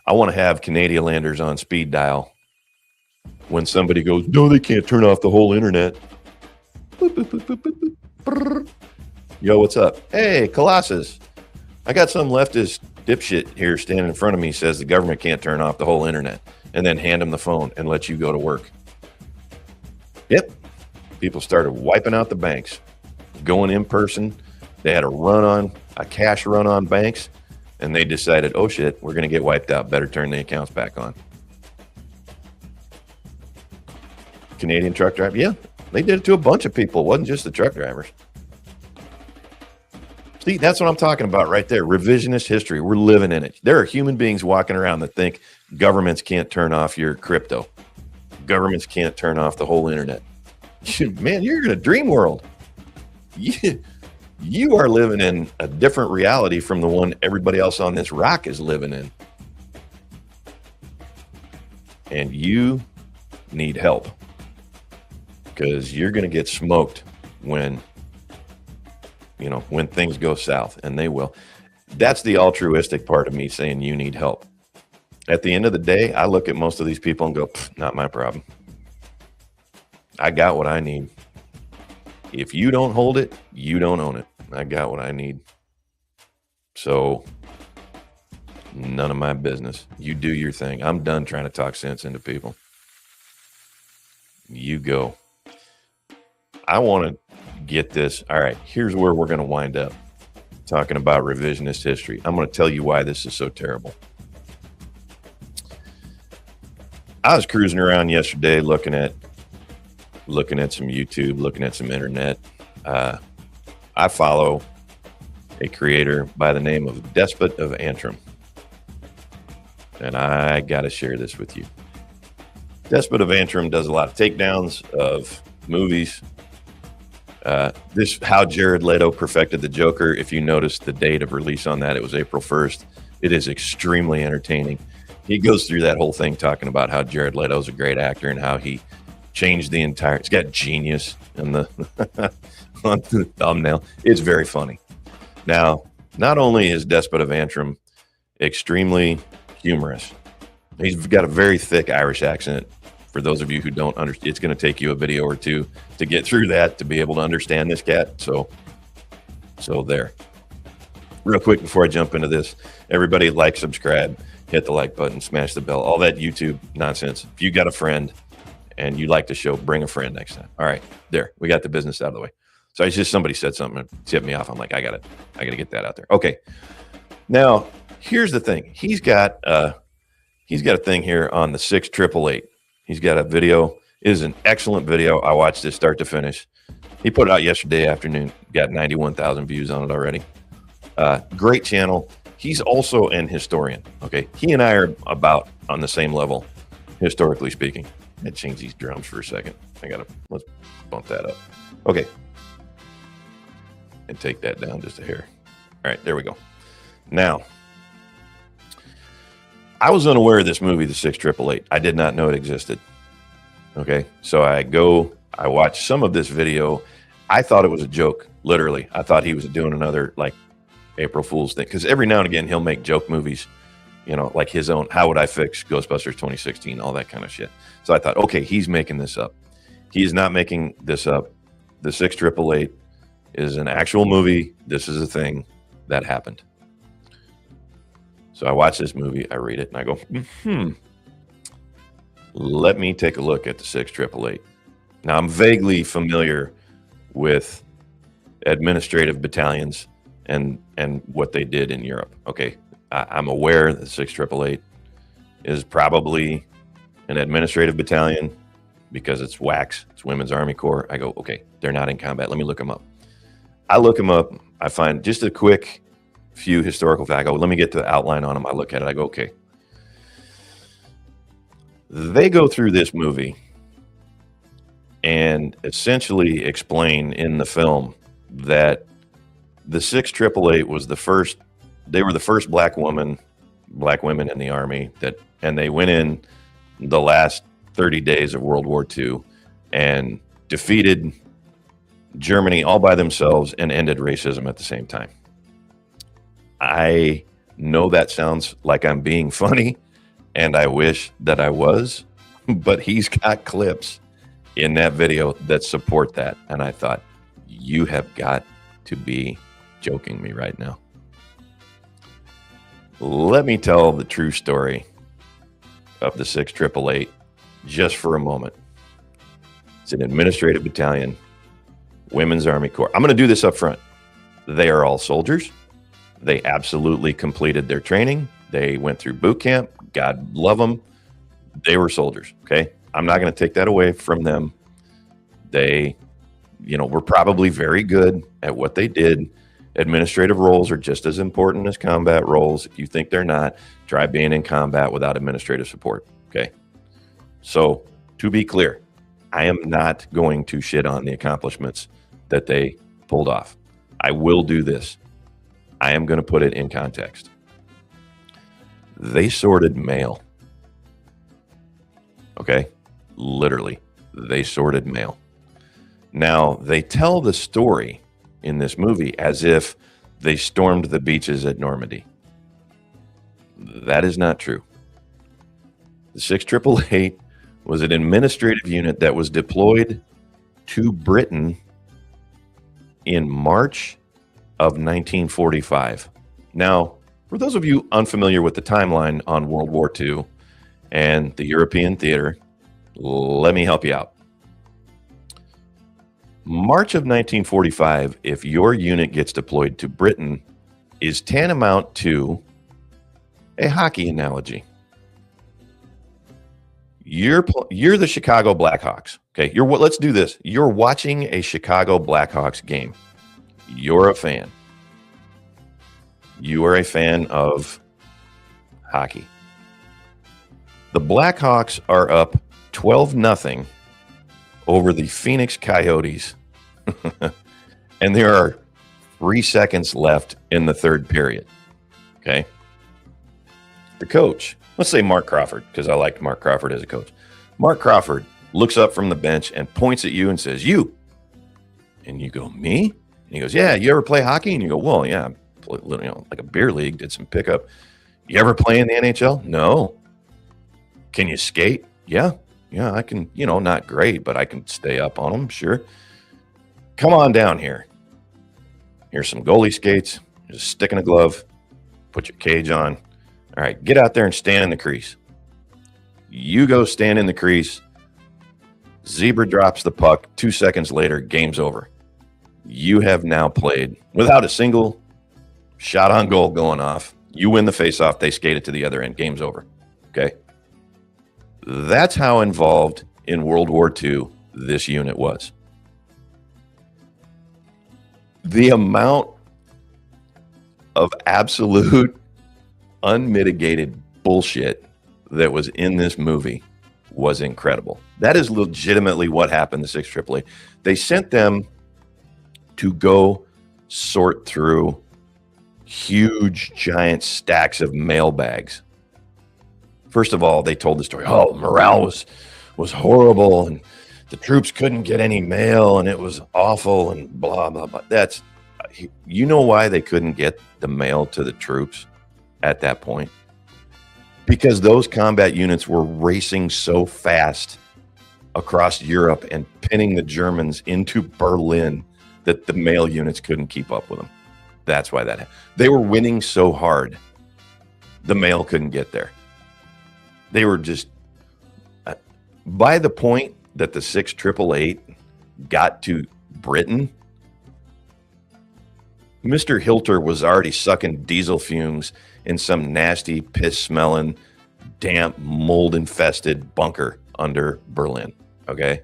I want to have Canadialanders on speed dial when somebody goes, no, they can't turn off the whole internet. Boop, boop, boop, boop, boop, boop. Yo, what's up? Hey, Colossus. I got some leftist dipshit here standing in front of me says the government can't turn off the whole internet, and then hand him the phone and let you go to work. Yep. People started wiping out the banks, going in person. They had a cash run on banks, and they decided, oh shit, we're going to get wiped out. Better turn the accounts back on. Canadian truck driver. Yeah, they did it to a bunch of people. It wasn't just the truck drivers. See, that's what I'm talking about right there. Revisionist history. We're living in it. There are human beings walking around that think governments can't turn off your crypto. Governments can't turn off the whole internet. Man, you're in a dream world. You are living in a different reality from the one everybody else on this rock is living in. And you need help because you're going to get smoked when things go south, and they will. That's the altruistic part of me saying you need help. At the end of the day, I look at most of these people and go, not my problem. I got what I need. If you don't hold it, you don't own it. I got what I need. So none of my business. You do your thing. I'm done trying to talk sense into people. You go. I want to get this. All right, here's where we're going to wind up talking about revisionist history. I'm going to tell you why this is so terrible. I was cruising around yesterday looking at some YouTube, looking at some internet. I follow a creator by the name of Despot of Antrim, and I got to share this with you. Despot of Antrim does a lot of takedowns of movies. This how Jared Leto perfected the Joker. If you notice the date of release on that, it was April 1st. It is extremely entertaining. He goes through that whole thing talking about how Jared Leto is a great actor and how he changed the entire. It's got genius in the on the thumbnail. It's very funny. Now, not only is Despot of Antrim extremely humorous, he's got a very thick Irish accent. For those of you who don't understand, it's going to take you a video or two to get through that to be able to understand this cat. So there. Real quick before I jump into this, everybody like, subscribe, hit the like button, smash the bell, all that YouTube nonsense. If you got a friend and you like the show, bring a friend next time. All right, there. We got the business out of the way. So it's just somebody said something and tipped me off. I'm like, I got to get that out there. Okay. Now, here's the thing. He's got a thing here on the 6888. He's got a video. It is an excellent video. I watched it start to finish. He put it out yesterday afternoon. Got 91,000 views on it already. Great channel. He's also an historian. Okay, he and I are about on the same level, historically speaking. I'm gonna change these drums for a second. Let's bump that up. Okay, and take that down just a hair. All right, there we go. Now, I was unaware of this movie, The 6888. I did not know it existed. Okay, so I watched some of this video. I thought it was a joke, literally. I thought he was doing another like April Fool's thing, because every now and again he'll make joke movies, you know, like his own How Would I Fix Ghostbusters 2016, all that kind of shit. So I thought, okay, he's making this up. He is not making this up. The 6888 is an actual movie. This is a thing that happened. So I watch this movie, I read it, and I go, let me take a look at the 6888. Now, I'm vaguely familiar with administrative battalions and what they did in Europe. Okay, I'm aware that 6888 is probably an administrative battalion because it's WACS, it's Women's Army Corps. I go, okay, they're not in combat. Let me look them up. I look them up. I find just a quick few historical facts. I go, let me get to the outline on them. I look at it. I go, okay. They go through this movie and essentially explain in the film that the 6888 was the first. They were the first black women in the army and they went in the last 30 days of World War II and defeated Germany all by themselves and ended racism at the same time. I know that sounds like I'm being funny, and I wish that I was, but he's got clips in that video that support that. And I thought, you have got to be joking me right now. Let me tell the true story of the 6888 just for a moment. It's an administrative battalion, Women's Army Corps. I'm going to do this up front. They are all soldiers. They absolutely completed their training. They went through boot camp. God love them. They were soldiers. Okay. I'm not going to take that away from them. They, were probably very good at what they did. Administrative roles are just as important as combat roles. If you think they're not, try being in combat without administrative support. Okay. So to be clear, I am not going to shit on the accomplishments that they pulled off. I will do this. I am going to put it in context. They sorted mail. Okay. Literally, they sorted mail. Now, they tell the story in this movie as if they stormed the beaches at Normandy. That is not true. The 6888 was an administrative unit that was deployed to Britain in March of 1945. Now, for those of you unfamiliar with the timeline on World War II and the European theater, let me help you out. March of 1945, if your unit gets deployed to Britain, is tantamount to a hockey analogy. You're the Chicago Blackhawks. Okay, let's do this. You're watching a Chicago Blackhawks game. You're a fan. You are a fan of hockey. The Blackhawks are up 12-0 over the Phoenix Coyotes. And there are 3 seconds left in the third period. Okay. The coach, let's say Mark Crawford, because I liked Mark Crawford as a coach. Mark Crawford looks up from the bench and points at you and says, "You." And you go, "Me?" And he goes, "Yeah, you ever play hockey?" And you go, "Well, yeah, like a beer league, did some pickup." "You ever play in the NHL?" "No." "Can you skate?" Yeah, I can, not great, but I can stay up on them, sure. "Come on down here. Here's some goalie skates. Here's a stick and a glove. Put your cage on. All right, get out there and stand in the crease." You go stand in the crease. Zebra drops the puck. 2 seconds later, game's over. You have now played without a single shot on goal going off. You win the faceoff. They skate it to the other end. Game's over. Okay. That's how involved in World War II this unit was. The amount of absolute unmitigated bullshit that was in this movie was incredible. That is legitimately what happened to 6th AAA. They sent them to go sort through huge, giant stacks of mailbags. First of all, they told the story. Oh, morale was horrible, and the troops couldn't get any mail, and it was awful, and blah, blah, blah. You know why they couldn't get the mail to the troops at that point? Because those combat units were racing so fast across Europe and pinning the Germans into Berlin that the mail units couldn't keep up with them. That's why that happened. They were winning so hard, the mail couldn't get there. They were just, by the point that the 6 888 got to Britain, Mr. Hilter was already sucking diesel fumes in some nasty, piss-smelling, damp, mold-infested bunker under Berlin, okay?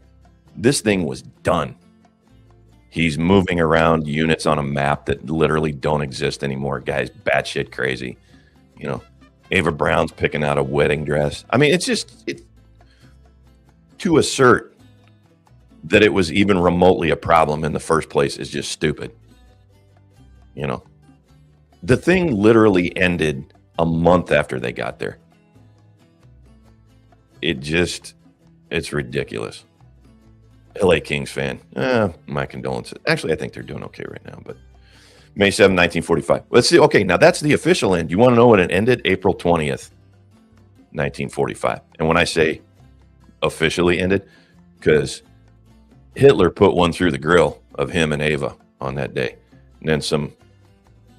This thing was done. He's moving around units on a map that literally don't exist anymore. Guy's batshit crazy. You know, Ava Brown's picking out a wedding dress. I mean, to assert that it was even remotely a problem in the first place is just stupid. You know, the thing literally ended a month after they got there. It's ridiculous. LA Kings fan. My condolences. Actually, I think they're doing okay right now, but May 7, 1945. Let's see. Okay, now that's the official end. You want to know when it ended? April 20th, 1945. And when I say officially ended, because Hitler put one through the grill of him and Ava on that day. And then some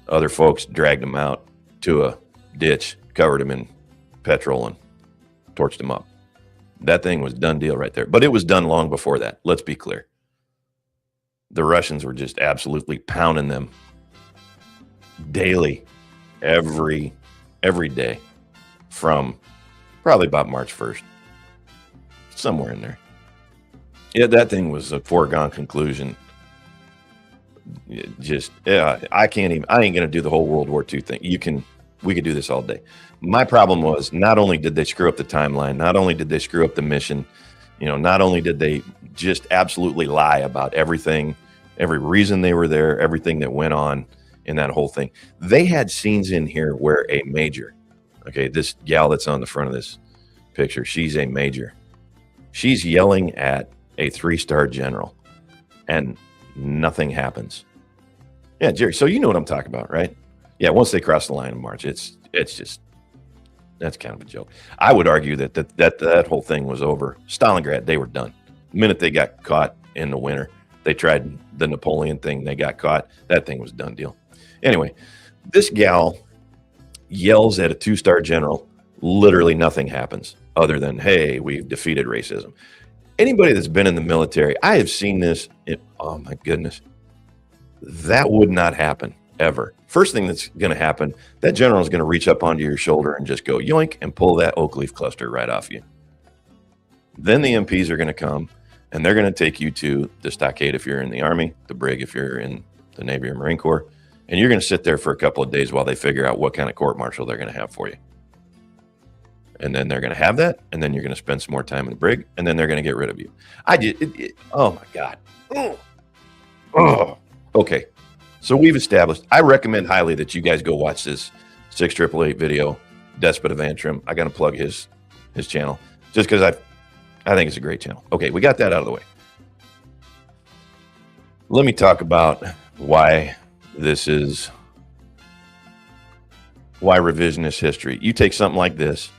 other folks dragged him out to a ditch, covered him in petrol, and torched him up. That thing was done deal right there. But it was done long before that. Let's be clear. The Russians were just absolutely pounding them daily, every day, from probably about March 1st. Somewhere in there. Yeah, that thing was a foregone conclusion. I ain't going to do the whole World War II thing. We could do this all day. My problem was, not only did they screw up the timeline, not only did they screw up the mission, not only did they just absolutely lie about everything, every reason they were there, everything that went on in that whole thing. They had scenes in here where a major, okay, this gal that's on the front of this picture, she's a major. She's yelling at a 3-star general, and nothing happens. Yeah, Jerry, so you know what I'm talking about, right? Yeah, once they cross the line in March, it's just, that's kind of a joke. I would argue that whole thing was over. Stalingrad, they were done. The minute they got caught in the winter, they tried the Napoleon thing, they got caught. That thing was done deal. Anyway, this gal yells at a 2-star general. Literally nothing happens other than, hey, we've defeated racism. Anybody that's been in the military, I have seen this. Oh, my goodness. That would not happen, ever. First thing that's going to happen, that general is going to reach up onto your shoulder and just go yoink and pull that oak leaf cluster right off you. Then the MPs are going to come, and they're going to take you to the stockade if you're in the Army, the brig if you're in the Navy or Marine Corps, and you're going to sit there for a couple of days while they figure out what kind of court-martial they're going to have for you. And then they're going to have that, and then you're going to spend some more time in the brig, and then they're going to get rid of you. Oh, my God. Oh. Okay. So we've established, I recommend highly that you guys go watch this 6 888 video, Despot of Antrim. I got to plug his channel just because I think it's a great channel. Okay, we got that out of the way. Let me talk about why revisionist history. You take something like this,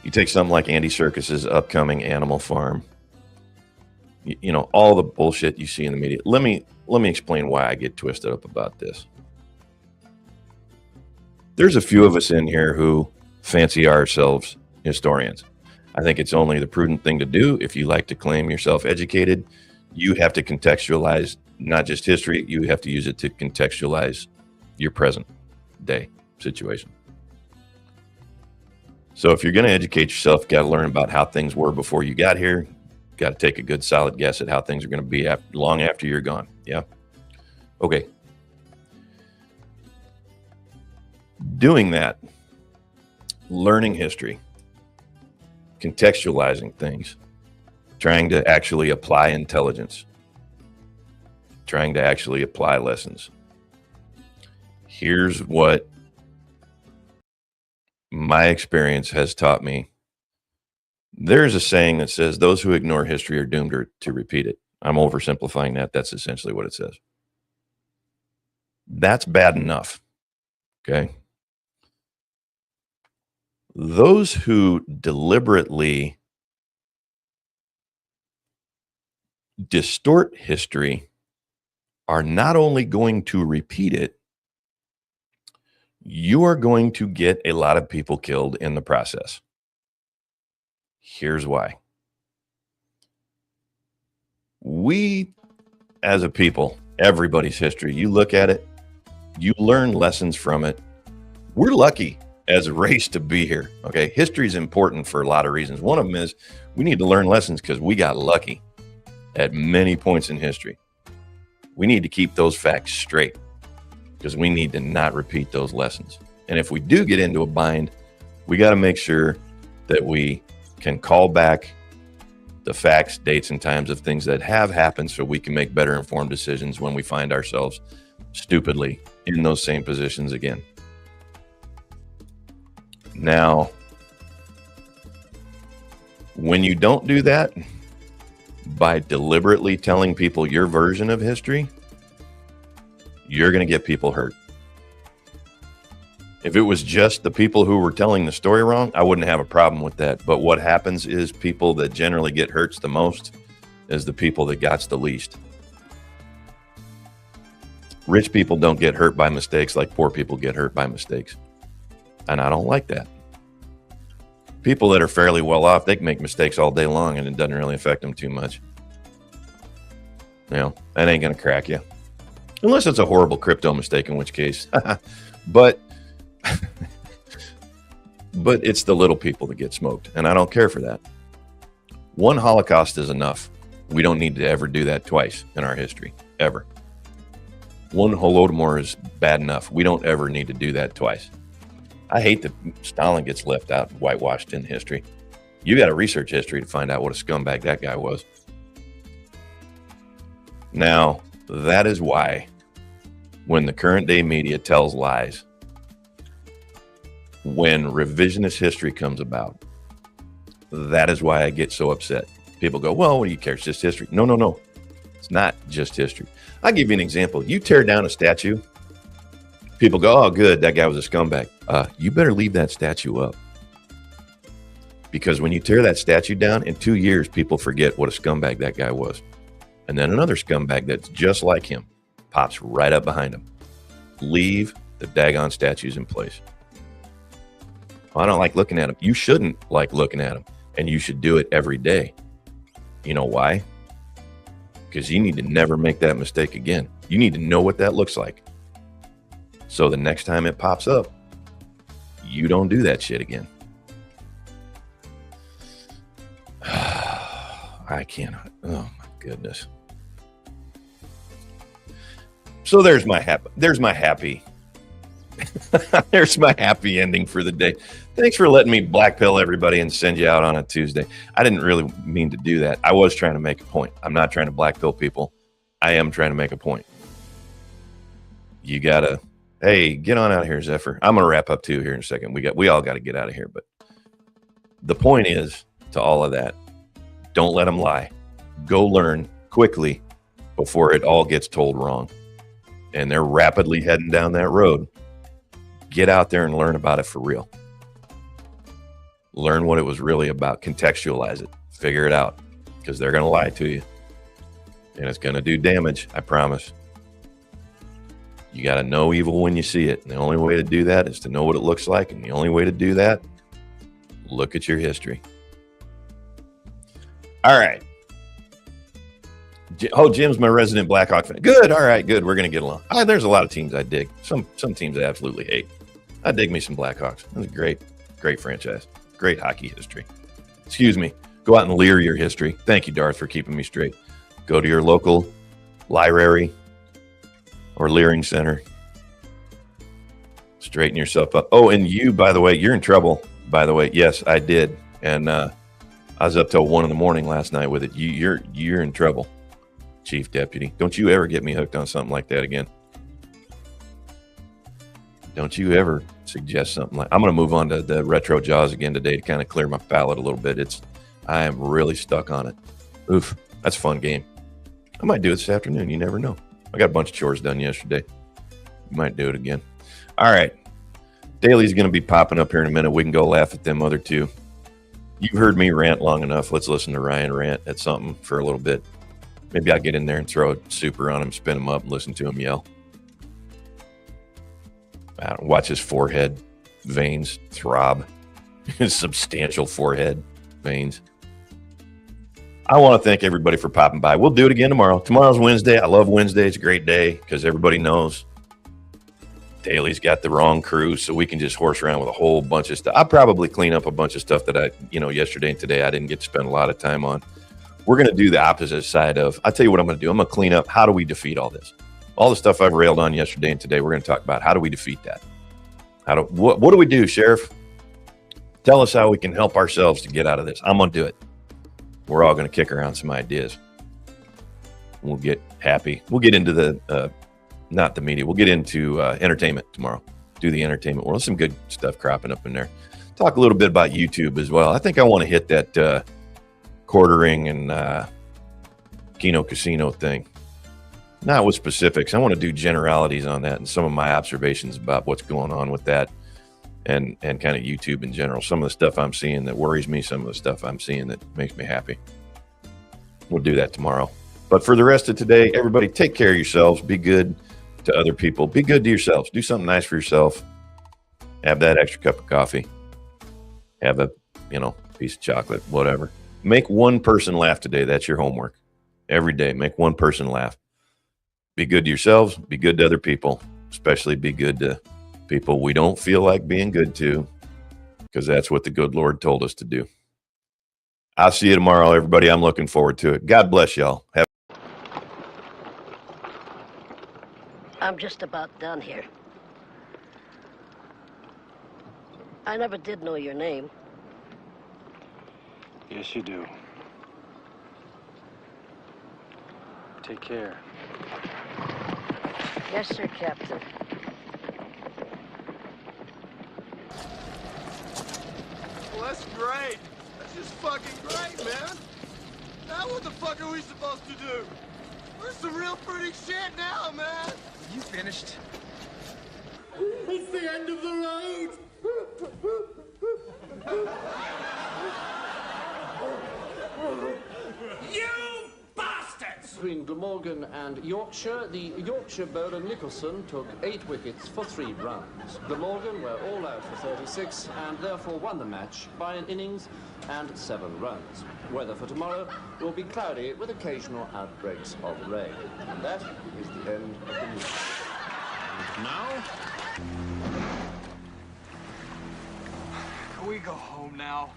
you take something like Andy Serkis's upcoming Animal Farm, all the bullshit you see in the media. Let me explain why I get twisted up about this. There's a few of us in here who fancy ourselves historians. I think it's only the prudent thing to do. If you like to claim yourself educated, you have to contextualize not just history, you have to use it to contextualize your present day situation. So if you're going to educate yourself, you got to learn about how things were before you got here. Got to take a good solid guess at how things are going to be long after you're gone. Yeah. Okay. Doing that, learning history, contextualizing things, trying to actually apply intelligence, trying to actually apply lessons. Here's what my experience has taught me. There's a saying that says those who ignore history are doomed to repeat it. I'm oversimplifying that. That's essentially what it says. That's bad enough. Okay. Those who deliberately distort history are not only going to repeat it, you are going to get a lot of people killed in the process. Here's why. We, as a people, everybody's history, you look at it, you learn lessons from it. We're lucky as a race to be here. Okay. History is important for a lot of reasons. One of them is we need to learn lessons because we got lucky at many points in history. We need to keep those facts straight because we need to not repeat those lessons. And if we do get into a bind, we got to make sure that we can call back the facts, dates, and times of things that have happened so we can make better informed decisions when we find ourselves stupidly in those same positions again. Now, when you don't do that, by deliberately telling people your version of history, you're going to get people hurt. If it was just the people who were telling the story wrong, I wouldn't have a problem with that. But what happens is people that generally get hurt the most is the people that got the least. Rich people don't get hurt by mistakes like poor people get hurt by mistakes. And I don't like that. People that are fairly well off, they can make mistakes all day long and it doesn't really affect them too much. You know, that ain't going to crack you. Unless it's a horrible crypto mistake, in which case. But it's the little people that get smoked. And I don't care for that. One Holocaust is enough. We don't need to ever do that twice in our history, ever. One Holodomor is bad enough. We don't ever need to do that twice. I hate that Stalin gets left out, whitewashed in history. You got to research history to find out what a scumbag that guy was. Now, that is why when the current day media tells lies, when revisionist history comes about, that is why I get so upset. People go, well, what do you care? It's just history. No. It's not just history. I'll give you an example. You tear down a statue. People go, oh, good, that guy was a scumbag. You better leave that statue up. Because when you tear that statue down, in 2 years, people forget what a scumbag that guy was. And then another scumbag that's just like him pops right up behind him. Leave the daggone statues in place. I don't like looking at them. You shouldn't like looking at them. And you should do it every day. You know why? Because you need to never make that mistake again. You need to know what that looks like. So the next time it pops up, you don't do that shit again. I cannot. Oh my goodness. So there's my happy. There's my happy ending for the day. Thanks for letting me black pill everybody and send you out on a Tuesday. I didn't really mean to do that. I was trying to make a point. I'm not trying to black pill people. I am trying to make a point. You gotta, hey, get on out of here, Zephyr. I'm gonna wrap up too here in a second. We all got to get out of here. But the point is to all of that, don't let them lie. Go learn quickly before it all gets told wrong. And they're rapidly heading down that road. Get out there and learn about it for real. Learn what it was really about. Contextualize it. Figure it out. Because they're going to lie to you. And it's going to do damage, I promise. You got to know evil when you see it. And the only way to do that is to know what it looks like. And the only way to do that, look at your history. All right. Oh, Jim's my resident Blackhawk fan. Good. All right. Good. We're going to get along. There's a lot of teams I dig. Some teams I absolutely hate. I dig me some Blackhawks. That's a great franchise. Great hockey history. Excuse me. Go out and leer your history. Thank you, Darth, for keeping me straight. Go to your local library or leering center. Straighten yourself up. Oh, and you, by the way, you're in trouble, by the way. Yes, I did. And I was up till 1 a.m. last night with it. You're in trouble, Chief Deputy. Don't you ever get me hooked on something like that again. Don't you ever suggest something like... I'm going to move on to the Retro Jaws again today to kind of clear my palate a little bit. I am really stuck on it. Oof, that's a fun game. I might do it this afternoon. You never know. I got a bunch of chores done yesterday. Might do it again. All right. Daly's going to be popping up here in a minute. We can go laugh at them other two. You've heard me rant long enough. Let's listen to Ryan rant at something for a little bit. Maybe I'll get in there and throw a super on him, spin him up, and listen to him yell. Watch his forehead veins throb. His substantial forehead veins. I want to thank everybody for popping by. We'll do it again tomorrow. Tomorrow's Wednesday. I love Wednesday. It's a great day because everybody knows Daly's got the wrong crew, so we can just horse around with a whole bunch of stuff. I'll probably clean up a bunch of stuff that I, yesterday and today I didn't get to spend a lot of time on. We're going to do the opposite side of, I'll tell you what I'm going to do. I'm going to clean up. How do we defeat all this? All the stuff I've railed on yesterday and today, we're going to talk about how do we defeat that? What do we do, Sheriff? Tell us how we can help ourselves to get out of this. I'm going to do it. We're all going to kick around some ideas. We'll get happy. We'll get into the, not the media. We'll get into entertainment tomorrow. Do the entertainment world. Some good stuff cropping up in there. Talk a little bit about YouTube as well. I think I want to hit that quartering and Kino Casino thing. Not with specifics. I want to do generalities on that and some of my observations about what's going on with that and kind of YouTube in general. Some of the stuff I'm seeing that worries me, some of the stuff I'm seeing that makes me happy. We'll do that tomorrow. But for the rest of today, everybody take care of yourselves. Be good to other people. Be good to yourselves. Do something nice for yourself. Have that extra cup of coffee. Have a, piece of chocolate, whatever. Make one person laugh today. That's your homework. Every day, make one person laugh. Be good to yourselves. Be good to other people. Especially be good to people we don't feel like being good to, because that's what the good Lord told us to do. I'll see you tomorrow, everybody. I'm looking forward to it. God bless y'all. I'm just about done here. I never did know your name. Yes, you do. Take care. Yes, sir, Captain. Well, that's great. That's just fucking great, man. Now what the fuck are we supposed to do? We're some real pretty shit now, man. You finished? It's the end of the road. You bastards! Between Glamorgan and Yorkshire, the Yorkshire bowler Nicholson took 8 wickets for 3 runs. Glamorgan were all out for 36 and therefore won the match by an innings and 7 runs. Weather for tomorrow will be cloudy with occasional outbreaks of rain. And that is the end of the news. And now... Can we go home now?